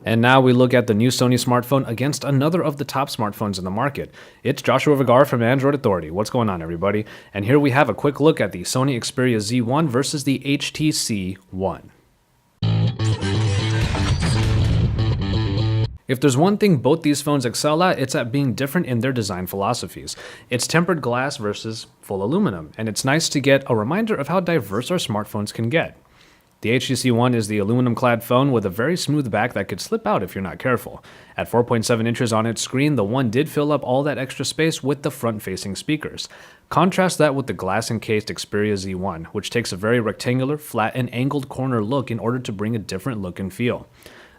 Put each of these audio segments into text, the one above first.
And now we look at the new Sony smartphone against another of the top smartphones in the market. It's Joshua Vergara from Android Authority. What's going on, everybody? And here we have a quick look at the Sony Xperia Z1 versus the HTC One. If there's one thing both these phones excel at, it's at being different in their design philosophies. It's tempered glass versus full aluminum, and it's nice to get a reminder of how diverse our smartphones can get. The HTC One is the aluminum-clad phone with a very smooth back that could slip out if you're not careful. At 4.7 inches on its screen, the One did fill up all that extra space with the front-facing speakers. Contrast that with the glass-encased Xperia Z1, which takes a very rectangular, flat, and angled corner look in order to bring a different look and feel.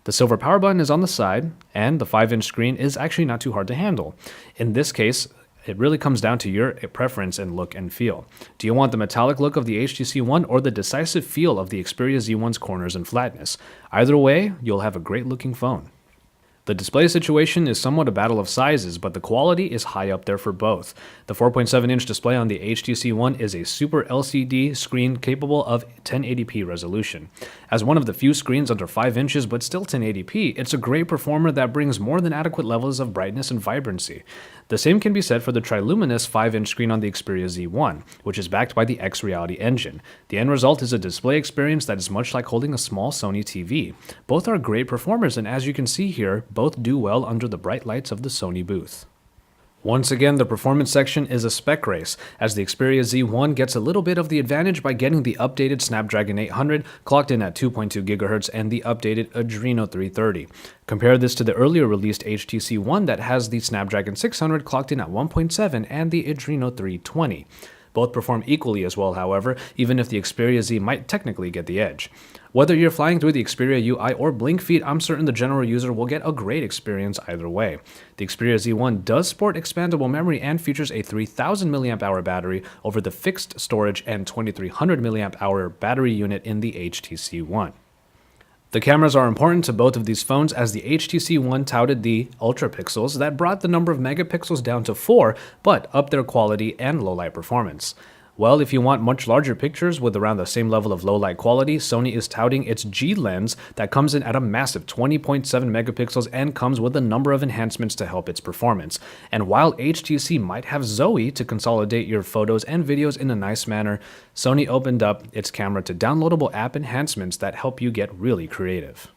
The silver power button is on the side, and the 5-inch screen is actually not too hard to handle. In this case, it really comes down to your preference and look and feel. Do you want the metallic look of the HTC One or the decisive feel of the Xperia Z1's corners and flatness? Either way, you'll have a great looking phone. The display situation is somewhat a battle of sizes, but the quality is high up there for both. The 4.7-inch display on the HTC One is a Super LCD screen capable of 1080p resolution. As one of the few screens under 5 inches but still 1080p, it's a great performer that brings more than adequate levels of brightness and vibrancy. The same can be said for the triluminous 5-inch screen on the Xperia Z1, which is backed by the X-Reality engine. The end result is a display experience that is much like holding a small Sony TV. Both are great performers, and as you can see here, both do well under the bright lights of the Sony booth. Once again, the performance section is a spec race, as the Xperia Z1 gets a little bit of the advantage by getting the updated Snapdragon 800 clocked in at 2.2 GHz and the updated Adreno 330. Compare this to the earlier released HTC One that has the Snapdragon 600 clocked in at 1.7 and the Adreno 320. Both perform equally as well, however, even if the Xperia Z might technically get the edge. Whether you're flying through the Xperia UI or Blink Feed, I'm certain the general user will get a great experience either way. The Xperia Z1 does sport expandable memory and features a 3000 mAh battery over the fixed storage and 2300 mAh battery unit in the HTC One. The cameras are important to both of these phones, as the HTC One touted the ultra pixels that brought the number of megapixels down to 4, but upped their quality and low light performance. Well, if you want much larger pictures with around the same level of low light quality, Sony is touting its G lens that comes in at a massive 20.7 megapixels and comes with a number of enhancements to help its performance. And while HTC might have Zoe to consolidate your photos and videos in a nice manner, Sony opened up its camera to downloadable app enhancements that help you get really creative.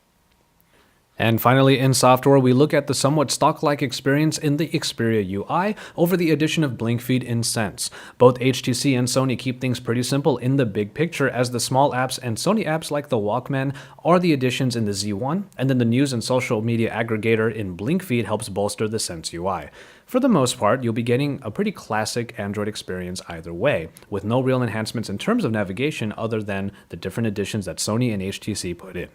And finally, in software, we look at the somewhat stock-like experience in the Xperia UI over the addition of Blink Feed in Sense. Both HTC and Sony keep things pretty simple in the big picture, as the small apps and Sony apps like the Walkman are the additions in the Z1, and then the news and social media aggregator in Blink Feed helps bolster the Sense UI. For the most part, you'll be getting a pretty classic Android experience either way, with no real enhancements in terms of navigation other than the different additions that Sony and HTC put in.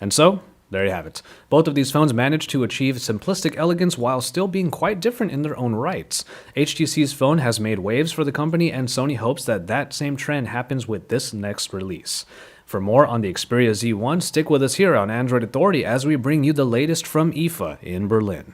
And so, there you have it. Both of these phones managed to achieve simplistic elegance while still being quite different in their own rights. HTC's phone has made waves for the company, and Sony hopes that that same trend happens with this next release. For more on the Xperia Z1, stick with us here on Android Authority as we bring you the latest from IFA in Berlin.